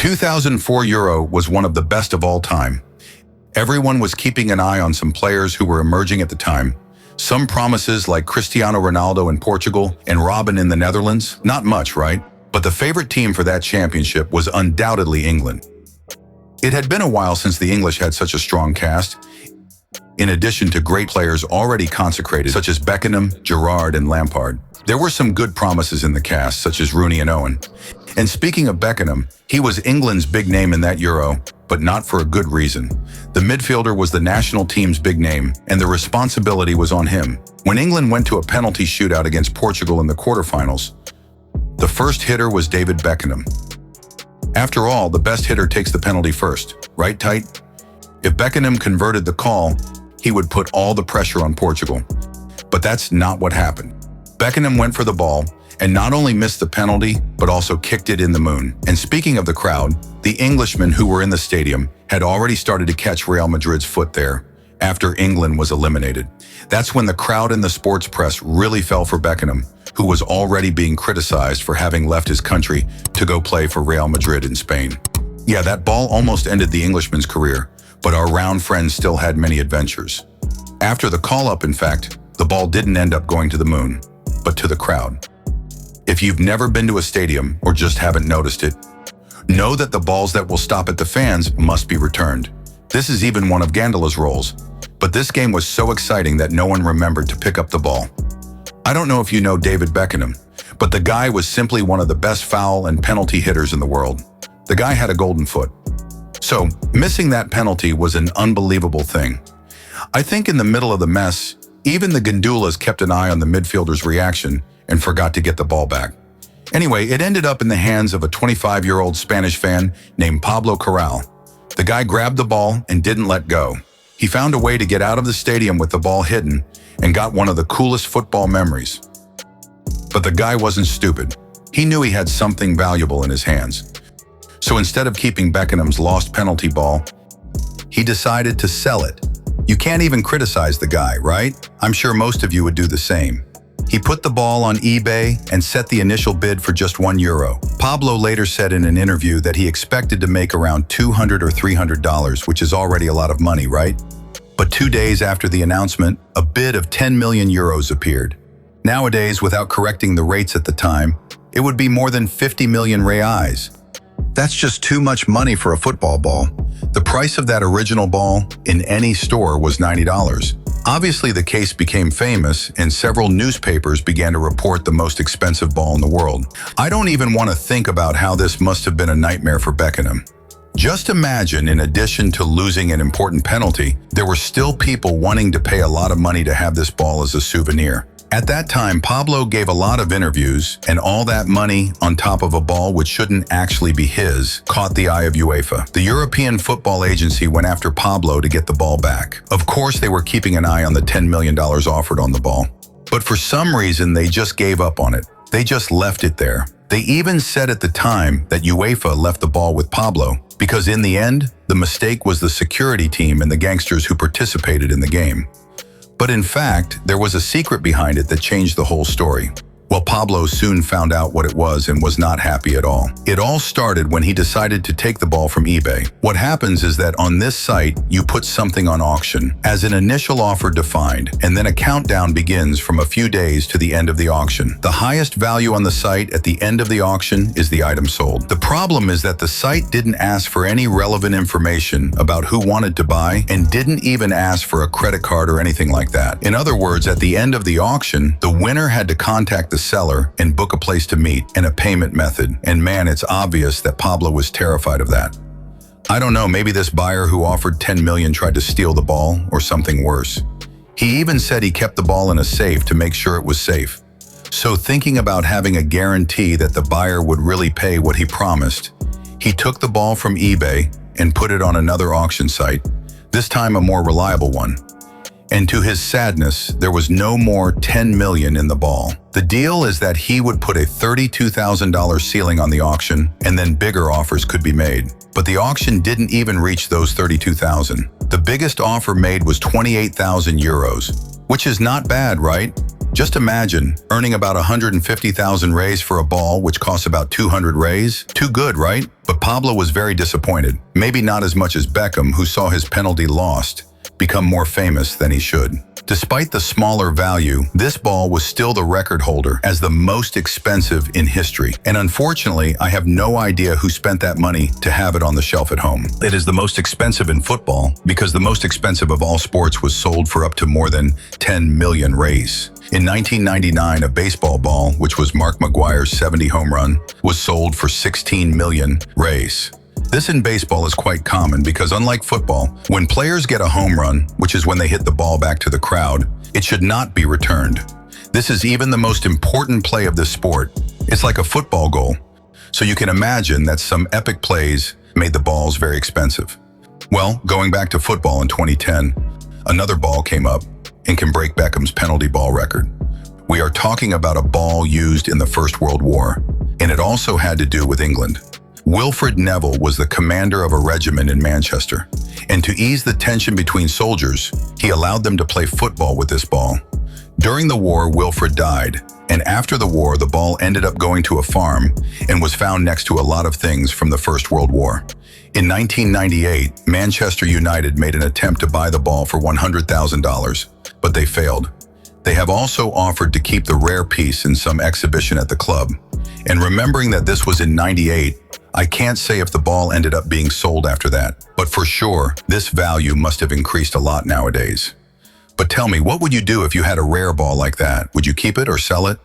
2004 Euro was one of the best of all time. Everyone was keeping an eye on some players who were emerging at the time. Some promises like Cristiano Ronaldo in Portugal and Robin in the Netherlands. Not much, right? But the favorite team for that championship was undoubtedly England. It had been a while since the English had such a strong cast, in addition to great players already consecrated, such as Beckham, Gerrard, and Lampard. There were some good promises in the cast, such as Rooney and Owen. And speaking of Beckham, he was England's big name in that Euro, but not for a good reason. The midfielder was the national team's big name, and the responsibility was on him. When England went to a penalty shootout against Portugal in the quarterfinals, the first hitter was David Beckham. After all, the best hitter takes the penalty first, right, Tight? If Beckham converted the call, he would put all the pressure on Portugal. But that's not what happened. Beckham went for the ball, and not only missed the penalty, but also kicked it in the moon. And speaking of the crowd, the Englishmen who were in the stadium had already started to catch Real Madrid's foot there after England was eliminated. That's when the crowd and the sports press really fell for Beckham, who was already being criticized for having left his country to go play for Real Madrid in Spain. Yeah, that ball almost ended the Englishman's career, but our round friend still had many adventures. After the call-up, in fact, the ball didn't end up going to the moon, but to the crowd. If you've never been to a stadium or just haven't noticed it, know that the balls that will stop at the fans must be returned. This is even one of Gandola's roles, but this game was so exciting that no one remembered to pick up the ball. I don't know if you know David Beckham, but the guy was simply one of the best foul and penalty hitters in the world. The guy had a golden foot. So, missing that penalty was an unbelievable thing. I think in the middle of the mess, even the Gandulas kept an eye on the midfielder's reaction and forgot to get the ball back. Anyway, it ended up in the hands of a 25-year-old Spanish fan named Pablo Corral. The guy grabbed the ball and didn't let go. He found a way to get out of the stadium with the ball hidden and got one of the coolest football memories. But the guy wasn't stupid. He knew he had something valuable in his hands. So instead of keeping Beckham's lost penalty ball, he decided to sell it. You can't even criticize the guy, right? I'm sure most of you would do the same. He put the ball on eBay and set the initial bid for just €1. Pablo later said in an interview that he expected to make around $200 or $300, which is already a lot of money, right? But 2 days after the announcement, a bid of €10 million appeared. Nowadays, without correcting the rates at the time, it would be more than 50 million reais. That's just too much money for a football ball. The price of that original ball in any store was $90. Obviously, the case became famous and several newspapers began to report the most expensive ball in the world. I don't even want to think about how this must have been a nightmare for Beckham. Just imagine, in addition to losing an important penalty, there were still people wanting to pay a lot of money to have this ball as a souvenir. At that time, Pablo gave a lot of interviews, and all that money on top of a ball which shouldn't actually be his caught the eye of UEFA. The European Football Agency went after Pablo to get the ball back. Of course, they were keeping an eye on the $10 million offered on the ball. But for some reason, they just gave up on it. They just left it there. They even said at the time that UEFA left the ball with Pablo, because in the end, the mistake was the security team and the gangsters who participated in the game. But in fact, there was a secret behind it that changed the whole story. Well, Pablo soon found out what it was and was not happy at all. It all started when he decided to take the ball from eBay. What happens is that on this site, you put something on auction as an initial offer defined, and then a countdown begins from a few days to the end of the auction. The highest value on the site at the end of the auction is the item sold. The problem is that the site didn't ask for any relevant information about who wanted to buy and didn't even ask for a credit card or anything like that. In other words, at the end of the auction, the winner had to contact the seller and book a place to meet and a payment method. And man, it's obvious that Pablo was terrified of that. I don't know, maybe this buyer who offered 10 million tried to steal the ball or something worse. He even said he kept the ball in a safe to make sure it was safe. So thinking about having a guarantee that the buyer would really pay what he promised, he took the ball from eBay and put it on another auction site, this time a more reliable one. And to his sadness, there was no more 10 million in the ball. The deal is that he would put a $32,000 ceiling on the auction, and then bigger offers could be made. But the auction didn't even reach those 32,000. The biggest offer made was 28,000 euros, which is not bad, right? Just imagine earning about 150,000 rays for a ball which costs about 200 rays. Too good, right? But Pablo was very disappointed. Maybe not as much as Beckham, who saw his penalty lost become more famous than he should. Despite the smaller value, this ball was still the record holder as the most expensive in history. And unfortunately, I have no idea who spent that money to have it on the shelf at home. It is the most expensive in football because the most expensive of all sports was sold for up to more than 10 million rays. In 1999, a baseball ball, which was Mark McGwire's 70 home run, was sold for 16 million rays. This in baseball is quite common because unlike football, when players get a home run, which is when they hit the ball back to the crowd, it should not be returned. This is even the most important play of this sport. It's like a football goal. So you can imagine that some epic plays made the balls very expensive. Well, going back to football in 2010, another ball came up and can break Beckham's penalty ball record. We are talking about a ball used in the First World War, and it also had to do with England. Wilfred Neville was the commander of a regiment in Manchester, and to ease the tension between soldiers, he allowed them to play football with this ball. During the war, Wilfred died, and after the war, the ball ended up going to a farm and was found next to a lot of things from the First World War. In 1998, Manchester United made an attempt to buy the ball for $100,000, but they failed. They have also offered to keep the rare piece in some exhibition at the club. And remembering that this was in '98, I can't say if the ball ended up being sold after that, but for sure, this value must have increased a lot nowadays. But tell me, what would you do if you had a rare ball like that? Would you keep it or sell it?